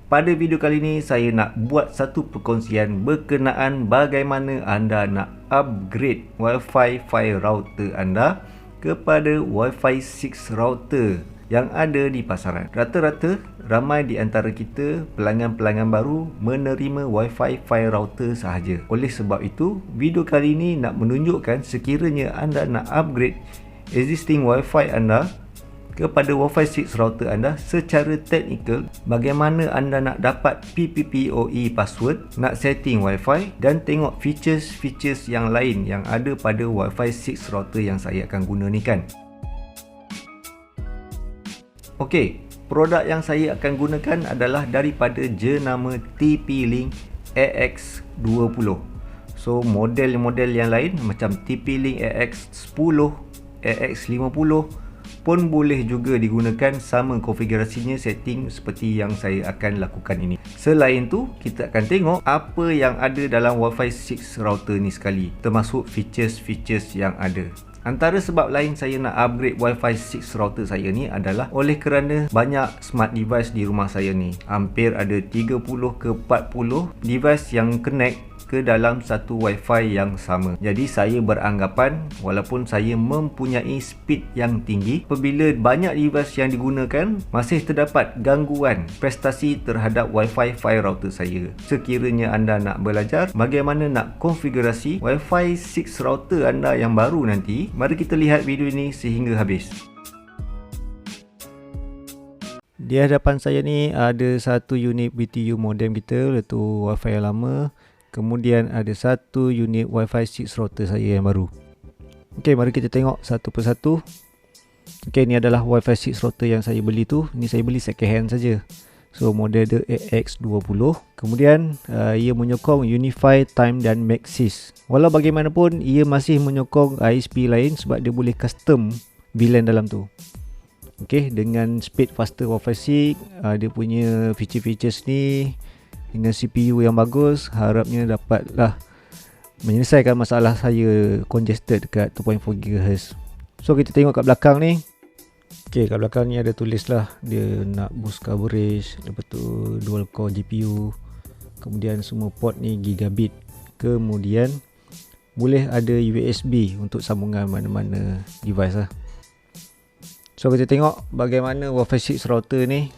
Pada video kali ini saya nak buat satu perkongsian berkenaan bagaimana anda nak upgrade Wi-Fi 5 router anda kepada Wi-Fi 6 router yang ada di pasaran. Rata-rata ramai di antara kita pelanggan-pelanggan baru menerima Wi-Fi 5 router sahaja. Oleh sebab itu, video kali ini nak menunjukkan sekiranya anda nak upgrade existing Wi-Fi anda kepada Wi-Fi 6 router anda secara teknikal, bagaimana anda nak dapat PPPoE password, nak setting Wi-Fi dan tengok features yang lain yang ada pada Wi-Fi 6 router yang saya akan guna ni kan. Okey, produk yang saya akan gunakan adalah daripada jenama TP-Link AX20. So model-model yang lain macam TP-Link AX10, AX50 pun boleh juga digunakan, sama konfigurasinya, setting seperti yang saya akan lakukan ini. Selain tu, kita akan tengok apa yang ada dalam Wi-Fi 6 router ni sekali, termasuk features yang ada. Antara sebab lain saya nak upgrade Wi-Fi 6 router saya ni adalah oleh kerana banyak smart device di rumah saya ni. Hampir ada 30 ke 40 device yang connect ke dalam satu Wi-Fi yang sama. Jadi saya beranggapan walaupun saya mempunyai speed yang tinggi, apabila banyak device yang digunakan, masih terdapat gangguan prestasi terhadap Wi-Fi 5 router saya. Sekiranya anda nak belajar bagaimana nak konfigurasi Wi-Fi 6 router anda yang baru nanti, mari kita lihat video ini sehingga habis. Di hadapan saya ni ada satu unit BTU modem kita, iaitu Wi-Fi yang lama. Kemudian ada satu unit Wi-Fi 6 router saya yang baru. Okey, mari kita tengok satu persatu. Okey, ni adalah Wi-Fi 6 router yang saya beli tu. Ni saya beli second hand saja. So model dia AX20. Kemudian ia menyokong Unify Time dan Maxis. Walau bagaimanapun ia masih menyokong ISP lain sebab dia boleh custom VLAN dalam tu. Okey, dengan speed faster Wi-Fi 6, dia punya feature-features ni dengan CPU yang bagus, harapnya dapatlah menyelesaikan masalah saya congested dekat 2.4 GHz. So kita tengok kat belakang ni. Okey, kat belakang ni ada tulis lah dia nak boost coverage, lepas tu dual core GPU, kemudian semua port ni gigabit, kemudian boleh ada USB untuk sambungan mana-mana device lah. So kita tengok bagaimana Wi-Fi 6 router ni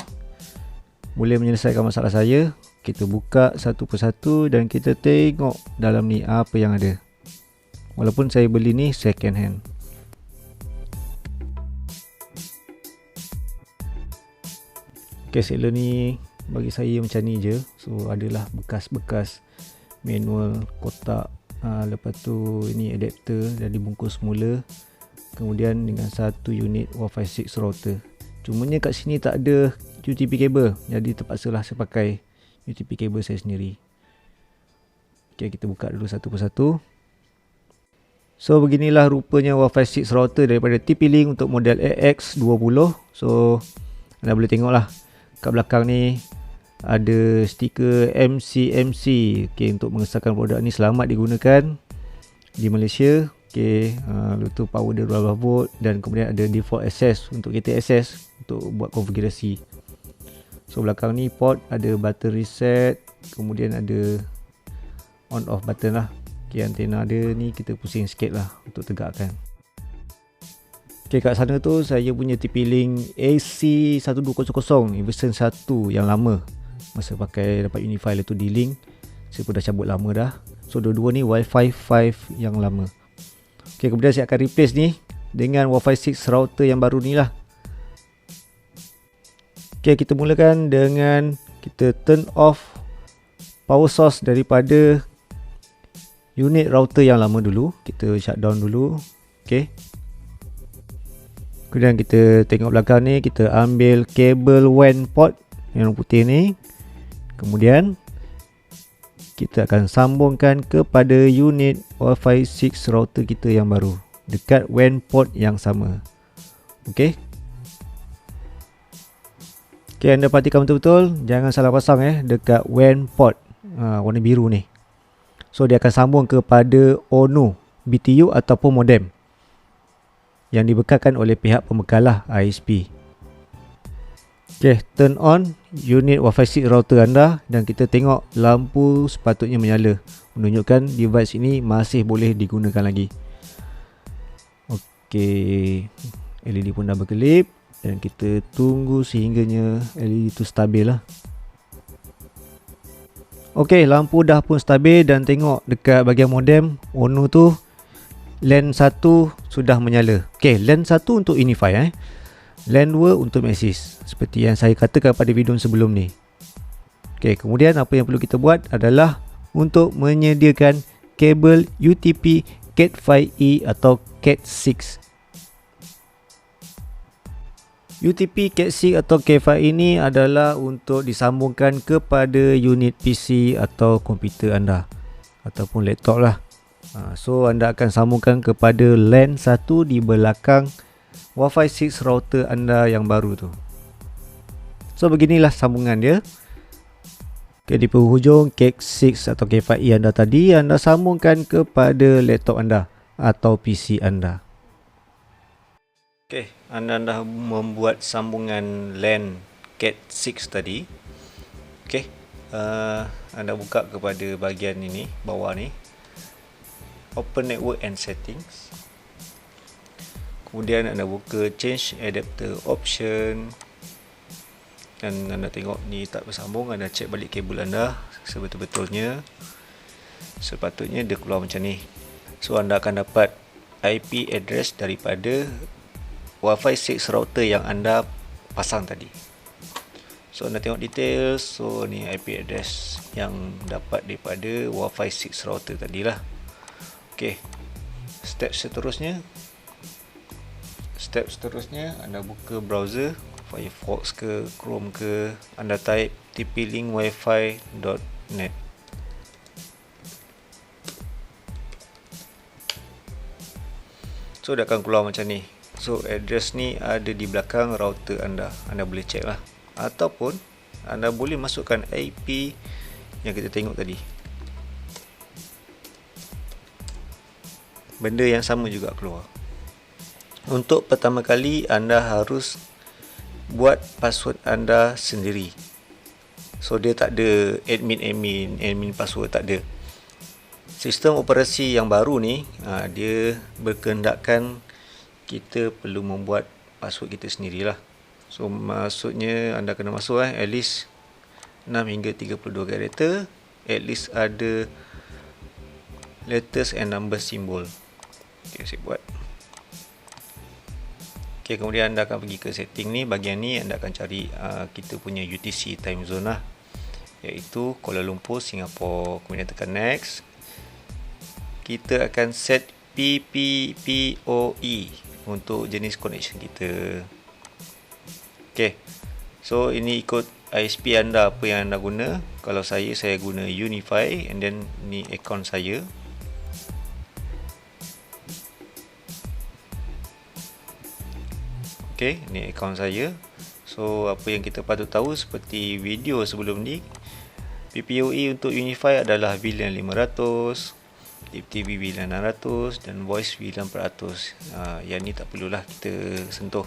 boleh menyelesaikan masalah saya. Kita buka satu persatu dan kita tengok dalam ni apa yang ada. Walaupun saya beli ni second hand. Case ni bagi saya macam ni je. So adalah bekas-bekas manual kotak. Lepas tu ini adapter dah dibungkus semula. Kemudian dengan satu unit Wi-Fi 6 router. Cumanya kat sini tak ada UTP cable, jadi terpaksalah saya pakai UTP cable saya sendiri. Okay, kita buka dulu satu persatu. So beginilah rupanya Wi-Fi 6 router daripada TP-Link untuk model AX20. So anda boleh tengok lah kat belakang ni ada stiker MCMC. Okay, untuk mengesahkan produk ni selamat digunakan di Malaysia. Okay, lepas tu power dia 12V dan kemudian ada default access untuk kita access untuk buat konfigurasi. So belakang ni port ada button reset, kemudian ada on off button lah. Okay, antena dia ni kita pusing sikit lah untuk tegakkan. Okay, kat sana tu saya punya TP-Link AC1200 version 1 yang lama. Masa pakai dapat Unify tu D-Link, saya pun dah cabut lama dah. So dua-dua ni Wi-Fi 5 yang lama. Okay, kemudian saya akan replace ni dengan Wi-Fi 6 router yang baru ni lah. Okay, kita mulakan dengan kita turn off power source daripada unit router yang lama dulu. Kita shutdown dulu. Okay. Kemudian kita tengok belakang ni, kita ambil kabel WAN port yang putih ni. Kemudian kita akan sambungkan kepada unit Wi-Fi 6 router kita yang baru dekat WAN port yang sama. Okay. Okay, anda perhatikan betul-betul, jangan salah pasang dekat WAN port warna biru ni. So dia akan sambung kepada ONU, BTU ataupun modem yang dibekalkan oleh pihak pembekal lah, ISP. Okay, turn on unit Wi-Fi 6 router anda dan kita tengok lampu sepatutnya menyala, menunjukkan device ini masih boleh digunakan lagi. Okay, LED pun dah berkelip dan kita tunggu sehingganya LED itu stabil lah. Okay, lampu dah pun stabil dan tengok dekat bahagian modem ONO tu LAN 1 sudah menyala. Okay, LAN 1 untuk Unify LAN 2 untuk Maxis, seperti yang saya katakan pada video sebelum ni. Okay, kemudian apa yang perlu kita buat adalah untuk menyediakan kabel UTP Cat5e atau Cat6. UTP Cat6 atau Cat5 ini adalah untuk disambungkan kepada unit PC atau komputer anda ataupun laptop lah. So anda akan sambungkan kepada LAN 1 di belakang Wi-Fi 6 router anda yang baru tu. So beginilah sambungan dia. Okay, di penghujung Cat6 atau Cat5e anda tadi, anda sambungkan kepada laptop anda atau PC anda. Okay, anda dah membuat sambungan LAN Cat6 tadi. Okay, anda buka kepada bahagian ini, bawah ni, Open Network and Settings. Kemudian anda buka Change Adapter Option dan anda tengok ni tak bersambung. Anda cek balik kabel anda sebetul-betulnya. Sepatutnya dia keluar macam ni. So anda akan dapat IP address daripada Wi-Fi 6 router yang anda pasang tadi. So anda tengok details. So ni IP address yang dapat daripada Wi-Fi 6 router tadilah. Okay, step seterusnya anda buka browser, Firefox ke Chrome ke, anda type tplinkwifi.net. So dia akan keluar macam ni. So address ni ada di belakang router anda. Anda boleh cek lah, ataupun anda boleh masukkan IP yang kita tengok tadi. Benda yang sama juga keluar. Untuk pertama kali anda harus buat password anda sendiri. So dia tak ada admin password, tak ada. Sistem operasi yang baru ni dia berkehendakkan kita perlu membuat password kita sendirilah. So maksudnya anda kena masuk at least 6 hingga 32 karakter, at least ada letters and number symbol. Okay, saya buat. Okay, kemudian anda akan pergi ke setting ni. Bahagian ni anda akan cari kita punya UTC time zone lah, iaitu Kuala Lumpur, Singapura. Kemudian tekan next. Kita akan set PPPoE untuk jenis connection kita. Okay, so ini ikut ISP anda, apa yang anda guna. Kalau saya guna Unify, and then ni account saya. Okay, ni account saya. So apa yang kita patut tahu, seperti video sebelum ni, PPoE untuk Unify adalah VLAN 500, TV VLAN 600 dan voice VLAN 400. Yang ni tak perlulah kita sentuh.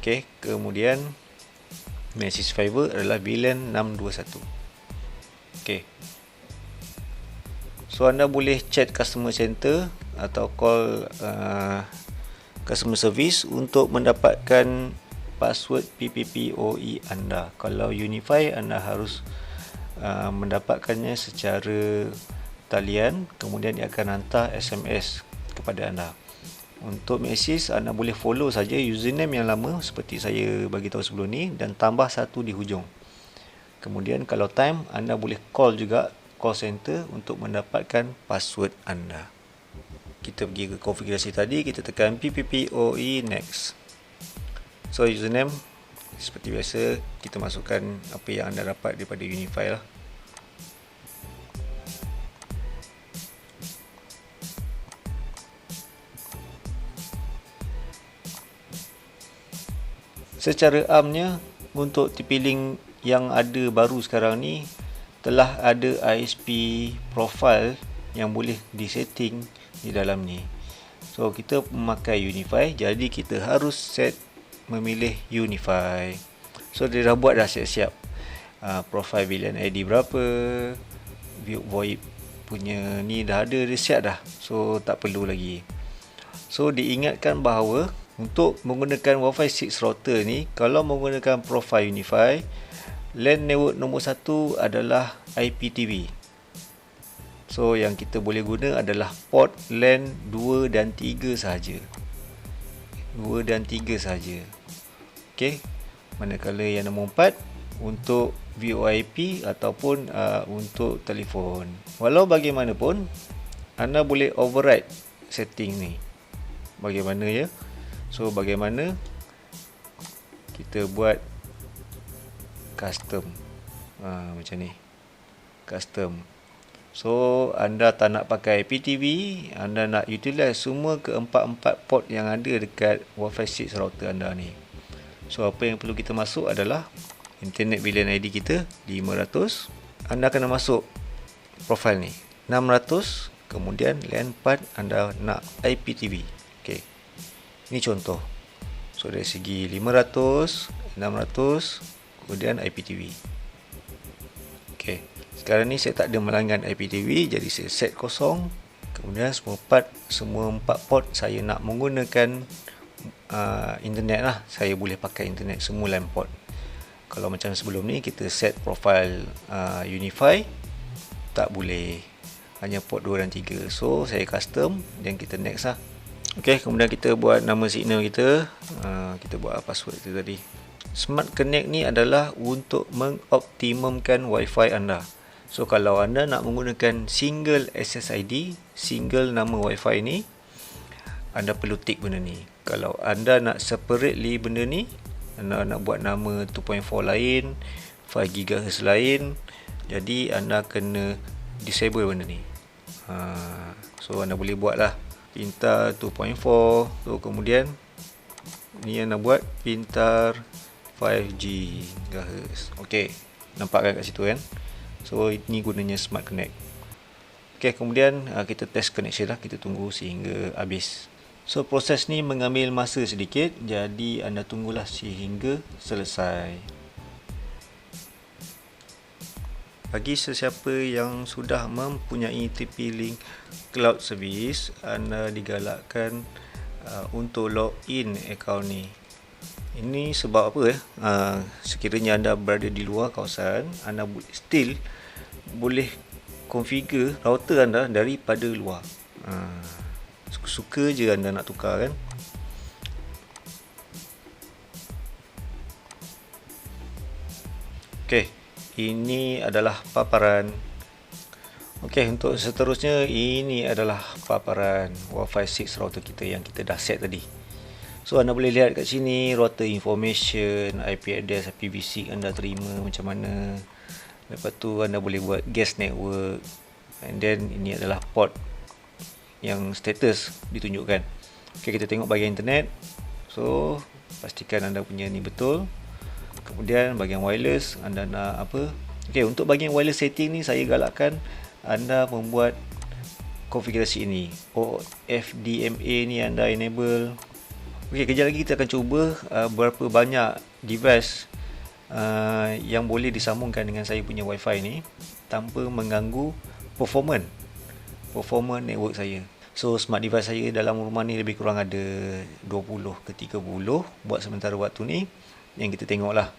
Okay, kemudian message fiber adalah VLAN 621. Okay, so anda boleh chat customer center atau call customer service untuk mendapatkan password PPPoE anda. Kalau Unify, anda harus mendapatkannya secara talian, kemudian dia akan hantar SMS kepada anda. Untuk Maxis, anda boleh follow saja username yang lama seperti saya bagi tahu sebelum ni, dan tambah satu di hujung. Kemudian kalau time, anda boleh call juga call center untuk mendapatkan password anda. Kita pergi ke konfigurasi tadi, kita tekan PPPoE next. So username seperti biasa, kita masukkan apa yang anda dapat daripada Unify lah. Secara amnya, untuk TP-Link yang ada baru sekarang ni, telah ada ISP profile yang boleh disetting di dalam ni. So kita memakai Unify, jadi kita harus memilih Unify. So dia dah buat dah siap-siap profile VLAN ID berapa, VoIP punya ni dah ada, dia siap dah. So tak perlu lagi. So diingatkan bahawa untuk menggunakan Wi-Fi 6 router ni, kalau menggunakan profile Unify, LAN network nombor 1 adalah IPTV. So yang kita boleh guna adalah port LAN 2 dan 3 sahaja. 2 dan 3 sahaja. Okey. Manakala yang nombor 4 untuk VoIP ataupun untuk telefon. Walau bagaimanapun, anda boleh override setting ni. Bagaimana ya? So bagaimana kita buat custom macam ni, custom. So anda tak nak pakai IPTV, anda nak utilize semua keempat-empat port yang ada dekat Wi-Fi 6 router anda ni. So apa yang perlu kita masuk adalah internet VLAN ID kita 500. Anda kena masuk profile ni 600, kemudian LAN part anda nak IPTV. Okey, ini contoh. So dari segi 500, 600, kemudian IPTV. Okey, sekarang ni saya tak ada melanggan IPTV, jadi saya set kosong. Kemudian semua empat port saya nak menggunakan internet lah. Saya boleh pakai internet semua LAN port. Kalau macam sebelum ni kita set profile Unify, tak boleh, hanya port 2 dan 3. So saya custom dan kita next lah. Okey, kemudian kita buat nama signal kita. Kita buat password itu tadi. Smart Connect ni adalah untuk mengoptimumkan Wi-Fi anda. So kalau anda nak menggunakan single SSID, single nama Wi-Fi ni, anda perlu tick benda ni. Kalau anda nak separately benda ni, anda nak buat nama 2.4 lain, 5 GHz lain, jadi anda kena disable benda ni. So anda boleh buat lah pintar 2.4. So kemudian ni anda buat pintar 5 GHz. Okey, nampak kan kat situ kan? So ini gunanya Smart Connect. Okey, kemudian kita test connection lah. Kita tunggu sehingga habis. So proses ni mengambil masa sedikit, jadi anda tunggulah sehingga selesai. Bagi sesiapa yang sudah mempunyai TP-Link Cloud Service, anda digalakkan untuk login akaun ni. Ini sebab apa? Sekiranya anda berada di luar kawasan, anda still boleh configure router anda daripada luar. Suka je anda nak tukar kan. Okey, ini adalah paparan. Okey, untuk seterusnya ini adalah paparan Wi-Fi 6 router kita yang kita dah set tadi. So anda boleh lihat kat sini router information, IP address, IPv6 anda terima macam mana. Lepas tu anda boleh buat guest network, and then ini adalah port yang status ditunjukkan. Okey, kita tengok bahagian internet. So pastikan anda punya ni betul. Kemudian bahagian wireless, anda nak apa? Okey, untuk bahagian wireless setting ni saya galakkan anda membuat konfigurasi ini. OFDMA ni anda enable. Okey, kejap lagi kita akan cuba berapa banyak device yang boleh disambungkan dengan saya punya Wi-Fi ni tanpa mengganggu performance network saya. So smart device saya dalam rumah ni lebih kurang ada 20 ke 30 buat sementara waktu ni yang kita tengok lah.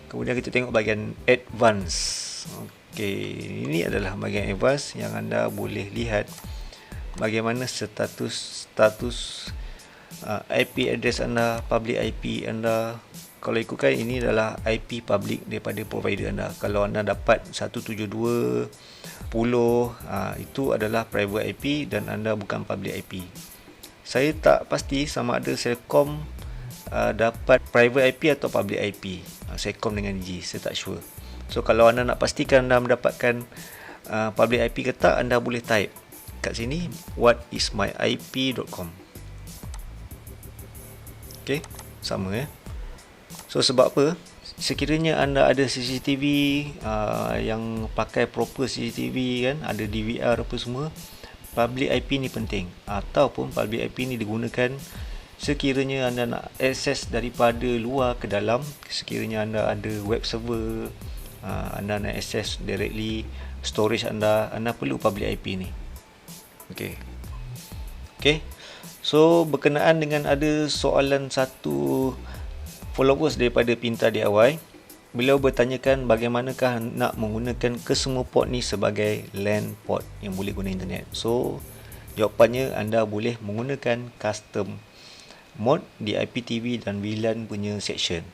Kemudian kita tengok bahagian advance. Okey, ini adalah bahagian advance yang anda boleh lihat bagaimana status IP address anda, public IP anda. Kalau ikutkan ini adalah IP public daripada provider anda. Kalau anda dapat 172.10 itu adalah private IP dan anda bukan public IP. Saya tak pasti sama ada Celcom dapat private IP atau public IP. Celcom dengan Digi, saya tak sure. So kalau anda nak pastikan anda mendapatkan public IP ke tak, anda boleh type kat sini whatismyip.com. Okey, sama ya. So sebab apa? Sekiranya anda ada CCTV yang pakai proper CCTV kan, ada DVR apa semua, public IP ni penting. Ataupun public IP ni digunakan sekiranya anda nak akses daripada luar ke dalam, sekiranya anda ada web server, anda nak akses directly storage anda perlu public IP ni. Okay. So berkenaan dengan ada soalan satu followers daripada Pintar DIY, beliau bertanyakan bagaimanakah nak menggunakan kesemua port ni sebagai LAN port yang boleh guna internet. So jawapannya, anda boleh menggunakan custom mode di IPTV dan VLAN punya section.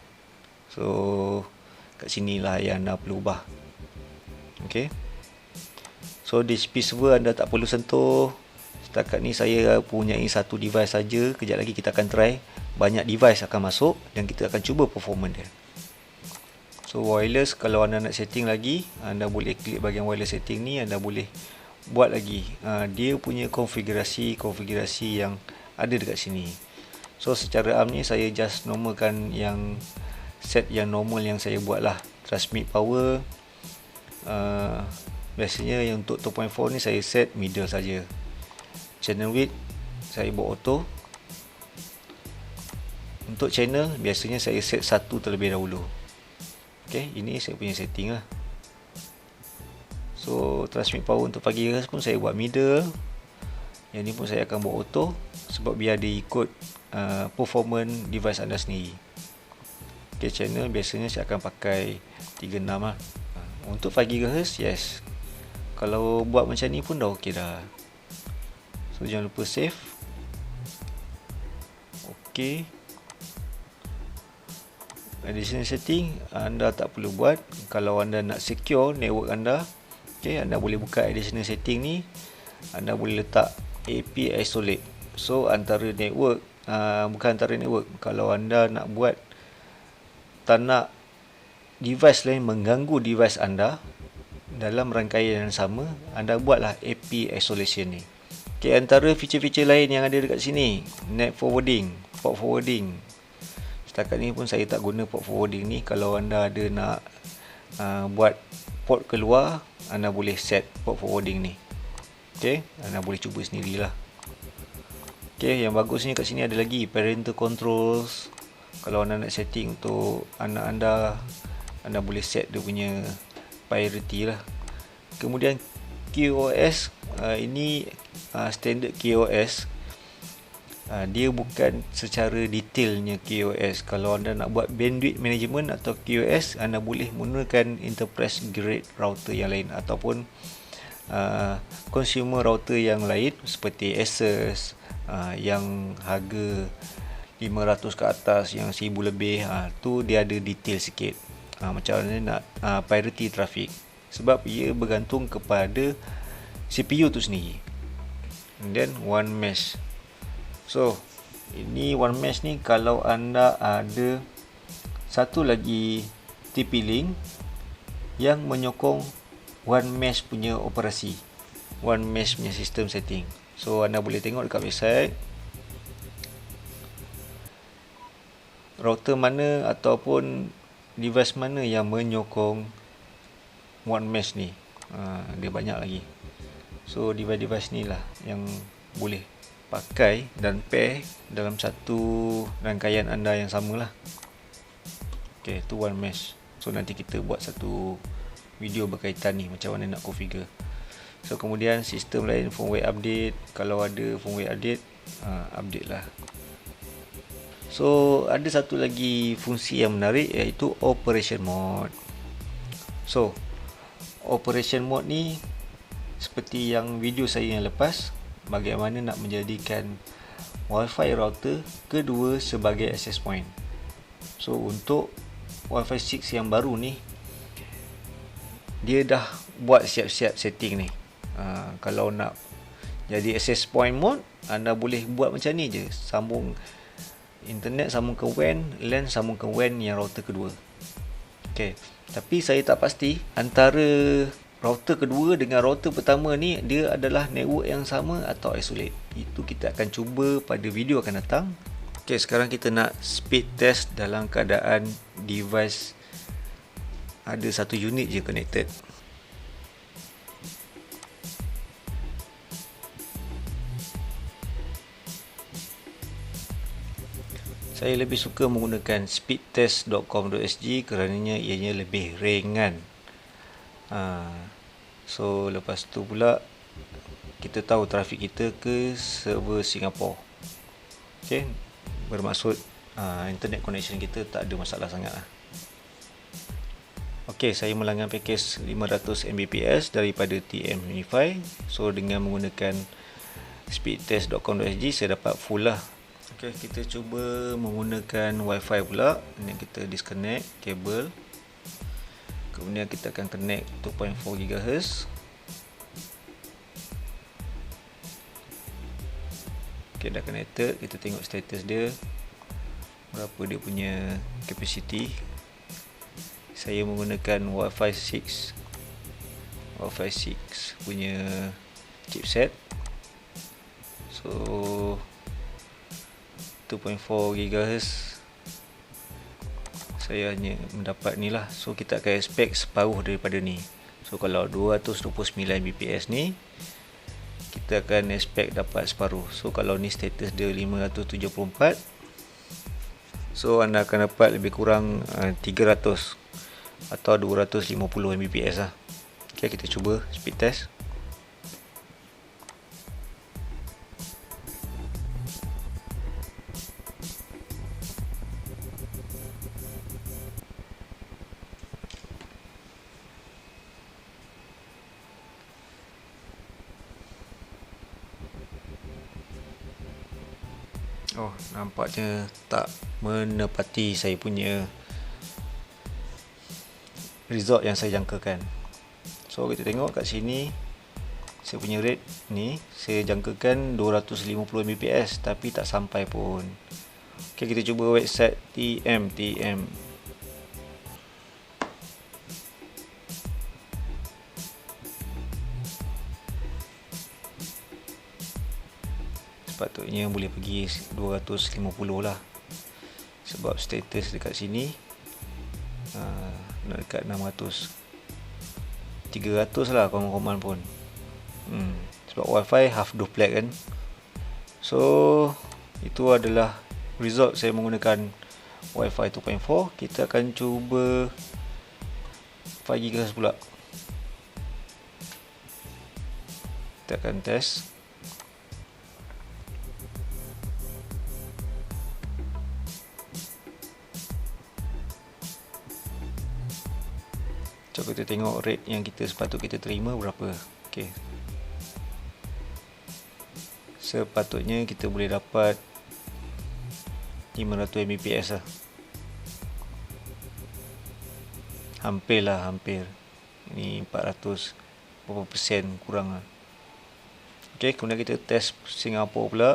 So kat sinilah yang anda perlu ubah. Okay. So DHCP server anda tak perlu sentuh. Setakat ni saya punyai satu device saja. Kejap lagi kita akan try. Banyak device akan masuk dan kita akan cuba performance dia. So wireless, kalau anda nak setting lagi, anda boleh klik bahagian wireless setting ni. Anda boleh buat lagi dia punya konfigurasi yang ada dekat sini. So secara am ni saya just normalkan yang set yang normal yang saya buat lah. Transmit power, biasanya yang untuk 2.4 ni saya set middle saja. Channel width saya buat auto. Untuk channel biasanya saya set 1 terlebih dahulu. Okay, ini saya punya setting lah. So transmit power untuk 4GHz pun saya buat middle. Yang ni pun saya akan buat auto, sebab biar dia ikut performance device anda sendiri. Okay, channel biasanya saya akan pakai 36 lah. Untuk 5GHz, yes, kalau buat macam ni pun dah ok dah. So jangan lupa save. Ok, additional setting anda tak perlu buat. Kalau anda nak secure network anda, okay, anda boleh buka additional setting ni. Anda boleh letak AP isolate. So antara network, bukan antara network, kalau anda nak buat, tak nak device lain mengganggu device anda dalam rangkaian yang sama, anda buatlah AP isolation ni. Okay, antara feature-feature lain yang ada dekat sini, net forwarding, port forwarding. Setakat ni pun saya tak guna port forwarding ni. Kalau anda ada nak buat port keluar, anda boleh set port forwarding ni. Okay, anda boleh cuba sendirilah. Okay, yang bagusnya kat sini ada lagi parental controls. Kalau anda nak setting untuk anak anda boleh set dia punya priority lah. Kemudian QoS, ini standard QoS. Dia bukan secara detailnya QoS. Kalau anda nak buat bandwidth management atau QoS, anda boleh menggunakan enterprise grade router yang lain ataupun consumer router yang lain seperti Asus, yang harga 500 ke atas, yang 1000 lebih, tu dia ada detail sikit. Macam mana nak priority traffic, sebab ia bergantung kepada CPU tu sendiri. And then one mesh. So ini one mesh ni, kalau anda ada satu lagi TP-Link yang menyokong one mesh punya operasi, one mesh punya system setting. So anda boleh tengok dekat website router mana ataupun device mana yang menyokong one mesh ni. Dia banyak lagi. So device-device ni lah yang boleh pakai dan pair dalam satu rangkaian anda yang sama lah. Okay, tu one mesh. So nanti kita buat satu video berkaitan ni, macam mana nak configure. So kemudian sistem lain, firmware update. Kalau ada firmware update, update lah. So ada satu lagi fungsi yang menarik, iaitu operation mode. So operation mode ni seperti yang video saya yang lepas, bagaimana nak menjadikan Wi-Fi router kedua sebagai access point. So untuk Wi-Fi 6 yang baru ni, dia dah buat siap-siap setting ni. Kalau nak jadi access point mode, anda boleh buat macam ni je. Sambung internet, sambung ke WAN, LAN sambung ke WAN yang router kedua. Okay, tapi saya tak pasti antara router kedua dengan router pertama ni dia adalah network yang sama atau isolate. Itu kita akan cuba pada video akan datang. Okay, sekarang kita nak speed test dalam keadaan device ada satu unit je connected. Saya lebih suka menggunakan speedtest.com.sg kerananya ianya lebih ringan. So lepas tu pula kita tahu trafik kita ke server Singapura. Okay, bermaksud internet connection kita tak ada masalah sangat lah. Okay, saya melanggan pakej 500 Mbps daripada TM Unify. So dengan menggunakan speedtest.com.sg saya dapat full lah. Okay, kita cuba menggunakan Wi-Fi pula. Ini kita disconnect kabel. Kemudian kita akan connect 2.4 GHz. Okay, dah connected. Kita tengok status dia, berapa dia punya capacity. Saya menggunakan Wi-Fi 6 punya chipset. So 2.4 GHz saya hanya mendapat ni lah. So kita akan expect separuh daripada ni. So kalau 229 Mbps ni, kita akan expect dapat separuh. So kalau ni status dia 574, so anda akan dapat lebih kurang 300 atau 250 Mbps lah. Okay, kita cuba speed test. Oh, nampaknya tak menepati saya punya result yang saya jangkakan. So kita tengok kat sini, saya punya rate ni saya jangkakan 250 Mbps tapi tak sampai pun. Okay, kita cuba website TM. Sepatutnya boleh pergi 250 lah, sebab status dekat sini nak dekat 600, 300 lah koman-koman pun. Sebab Wi-Fi half duplex kan. So itu adalah result saya menggunakan Wi-Fi 2.4. Kita akan cuba 5 GHz pula. Kita akan test. So kita tengok rate yang kita sepatut kita terima berapa. Okay, sepatutnya kita boleh dapat 500 Mbps lah. Hampir. Ini 400 berapa persen kurang lah. Okay, kemudian kita test Singapura pula.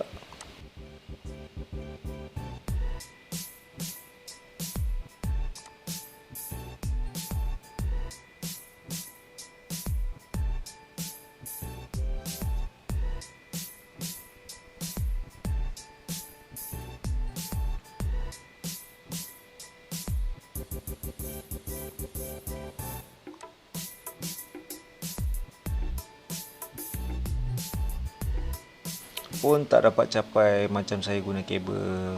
Pun tak dapat capai macam saya guna kabel.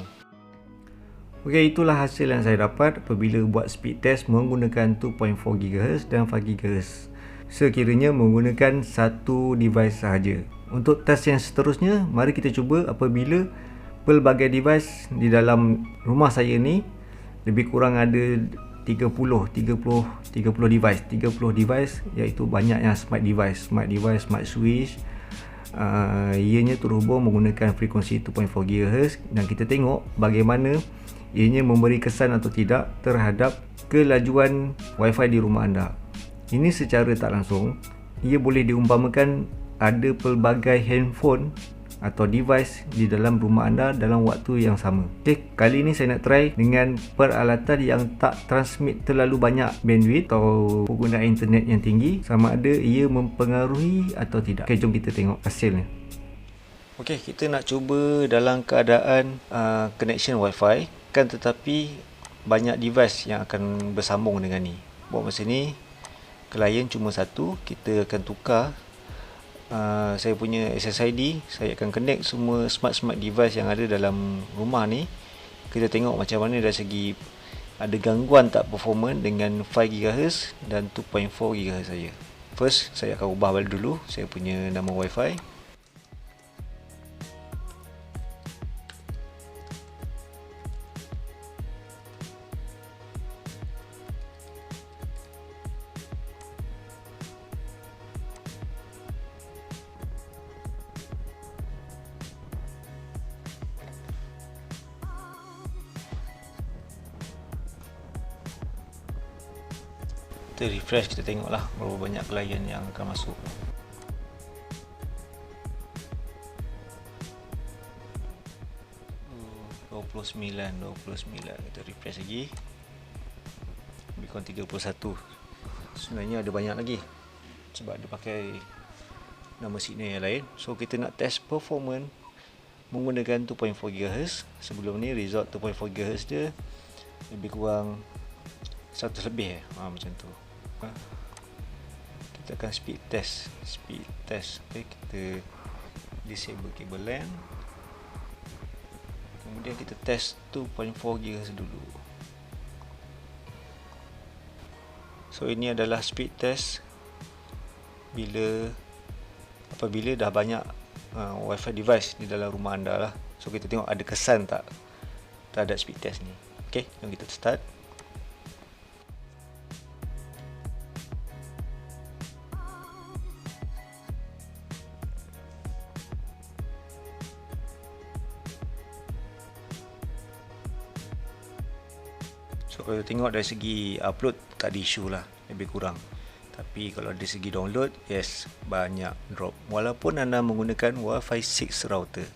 Okey, itulah hasil yang saya dapat apabila buat speed test menggunakan 2.4 GHz dan 5 GHz. Sekiranya menggunakan satu device sahaja. Untuk test yang seterusnya, mari kita cuba apabila pelbagai device di dalam rumah saya ni lebih kurang ada 30 device, iaitu banyak yang smart device, smart switch. Ianya terhubung menggunakan frekuensi 2.4 GHz dan kita tengok bagaimana ianya memberi kesan atau tidak terhadap kelajuan Wi-Fi di rumah anda. Ini secara tak langsung ia boleh diumpamakan ada pelbagai handphone atau device di dalam rumah anda dalam waktu yang sama. Okay, kali ini saya nak try dengan peralatan yang tak transmit terlalu banyak bandwidth atau penggunaan internet yang tinggi, sama ada ia mempengaruhi atau tidak. Okay, jom kita tengok hasilnya. Okay, kita nak cuba dalam keadaan connection Wi-Fi, kan tetapi banyak device yang akan bersambung dengan ni. Buat masa ni klien cuma satu, kita akan tukar saya punya SSID. Saya akan connect semua smart device yang ada dalam rumah ni kita tengok macam mana dari segi ada gangguan tak performance dengan 5 GHz dan 2.4 GHz saja. First, saya akan ubah balik dulu saya punya nama Wi-Fi. Kita refresh, kita tengoklah berapa banyak klien yang akan masuk. Oh, 29. Kita refresh lagi. Lebih kurang 31. Sebenarnya ada banyak lagi sebab dia pakai nama signal yang lain. So kita nak test performance menggunakan 2.4 GHz. Sebelum ni result 2.4 GHz dia lebih kurang 100 lebih macam tu. Kita akan speed test. Okay, kita disable cable LAN, kemudian kita test 2.4 GHz dulu. So ini adalah speed test apabila dah banyak Wi-Fi device di dalam rumah anda lah. So kita tengok ada kesan tak terhadap speed test ni. Okay, jom kita start. So kalau tengok dari segi upload tak ada isu lah, lebih kurang. Tapi kalau dari segi download, yes, banyak drop walaupun anda menggunakan Wi-Fi 6 router.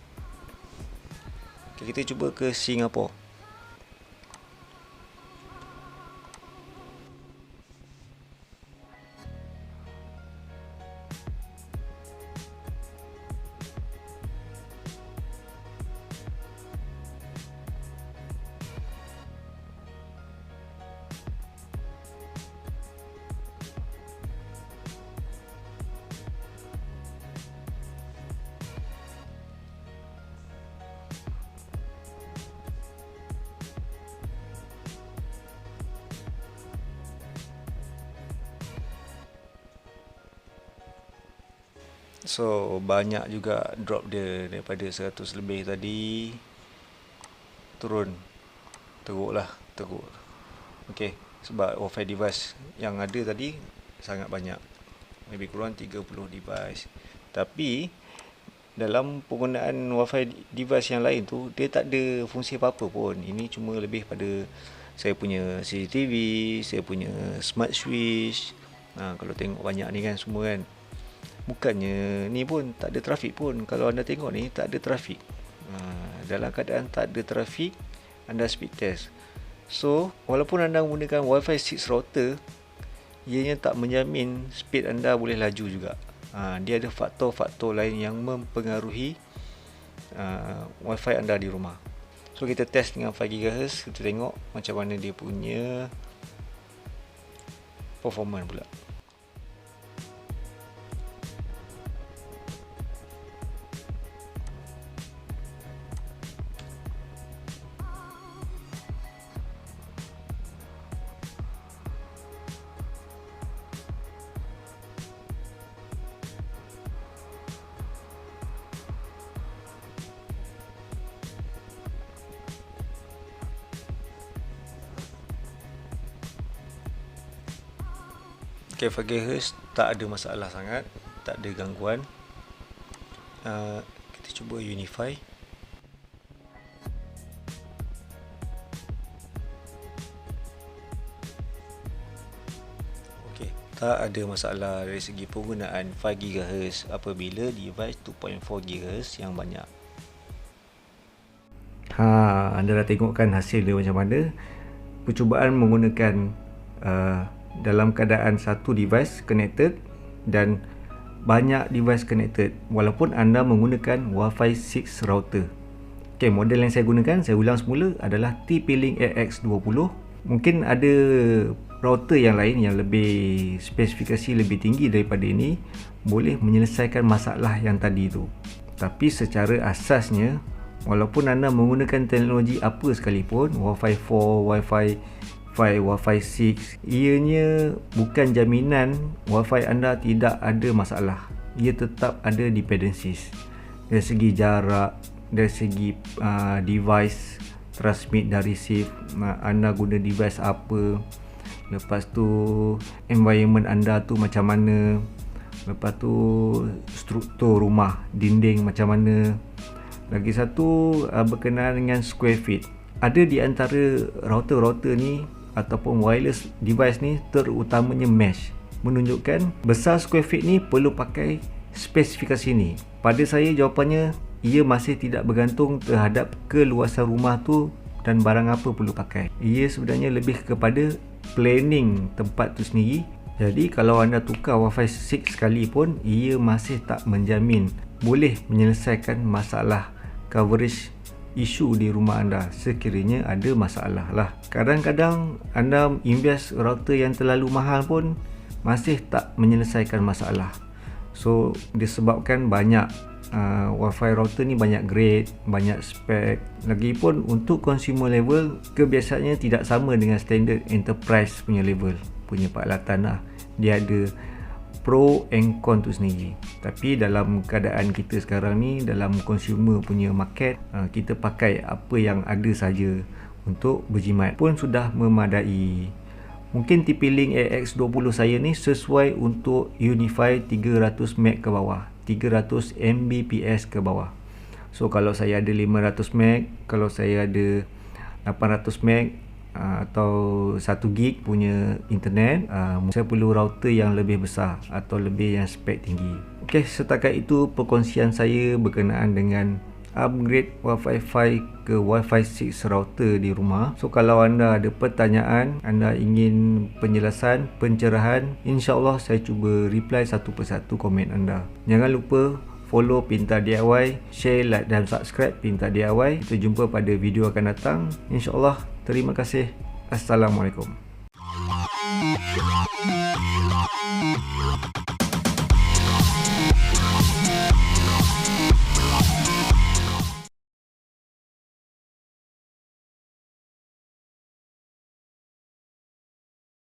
Okay, kita cuba ke Singapura. So banyak juga drop dia, daripada 100 lebih tadi turun teruk. Okay, sebab Wi-Fi device yang ada tadi sangat banyak, lebih kurang 30 device. Tapi dalam penggunaan Wi-Fi device yang lain tu, dia tak ada fungsi apa-apa pun. Ini cuma lebih pada saya punya CCTV, saya punya smart switch. Kalau tengok banyak ni kan semua kan, bukannya ni pun tak ada trafik pun. Kalau anda tengok ni tak ada trafik. Dalam keadaan tak ada trafik, anda speed test. So walaupun anda menggunakan Wi-Fi 6 router, ianya tak menjamin speed anda boleh laju juga. Dia ada faktor-faktor lain yang mempengaruhi Wi-Fi anda di rumah. So kita test dengan 5 GHz, kita tengok macam mana dia punya performance pula. Okay, 5 GHz tak ada masalah sangat, tak ada gangguan. Kita cuba Unify. Okay, tak ada masalah dari segi penggunaan 5 GHz apabila device 2.4 GHz yang banyak. Anda dah tengok kan hasil dia macam mana. Percubaan menggunakan dalam keadaan satu device connected dan banyak device connected walaupun anda menggunakan Wi-Fi 6 router. Okay, model yang saya gunakan, saya ulang semula, adalah TP-Link AX20. Mungkin ada router yang lain yang lebih spesifikasi lebih tinggi daripada ini, boleh menyelesaikan masalah yang tadi tu. Tapi secara asasnya Walaupun anda menggunakan teknologi apa sekalipun, Wi-Fi 4, Wi-Fi 5, Wi-Fi 6, ianya bukan jaminan Wi-Fi anda tidak ada masalah. Ia tetap ada dependencies dari segi jarak, dari segi device transmit dan receive, anda guna device apa, lepas tu environment anda tu macam mana, lepas tu struktur rumah, dinding macam mana. Lagi satu berkenaan dengan square feet. Ada di antara router-router ni ataupun wireless device ni terutamanya mesh, menunjukkan besar square feet ni perlu pakai spesifikasi ni. Pada saya jawapannya, ia masih tidak bergantung terhadap keluasan rumah tu dan barang apa perlu pakai. Ia sebenarnya lebih kepada planning tempat tu sendiri. Jadi kalau anda tukar Wi-Fi 6 sekali pun, ia masih tak menjamin boleh menyelesaikan masalah coverage isu di rumah anda sekiranya ada masalah lah. Kadang-kadang anda invest router yang terlalu mahal pun masih tak menyelesaikan masalah. So disebabkan banyak Wi-Fi router ni banyak grade, banyak spek. Lagipun untuk consumer level kebiasaannya tidak sama dengan standard enterprise punya level, punya peralatan lah. Dia ada pro and con tu sendiri. Tapi dalam keadaan kita sekarang ni, dalam consumer punya market, kita pakai apa yang ada saja untuk berjimat pun sudah memadai. Mungkin TP-Link AX20 saya ni sesuai untuk Unify 300MB ke bawah, 300 Mbps ke bawah. So kalau saya ada 500MB, kalau saya ada 800MB atau 1GB punya internet, saya perlu router yang lebih besar atau lebih yang spek tinggi. Okey, setakat itu perkongsian saya berkenaan dengan upgrade Wi-Fi 5 ke Wi-Fi 6 router di rumah. So kalau anda ada pertanyaan, anda ingin penjelasan, pencerahan, insya-Allah saya cuba reply satu persatu komen anda. Jangan lupa follow Pintar DIY, share, like dan subscribe Pintar DIY. Kita jumpa pada video akan datang. InsyaAllah. Terima kasih. Assalamualaikum.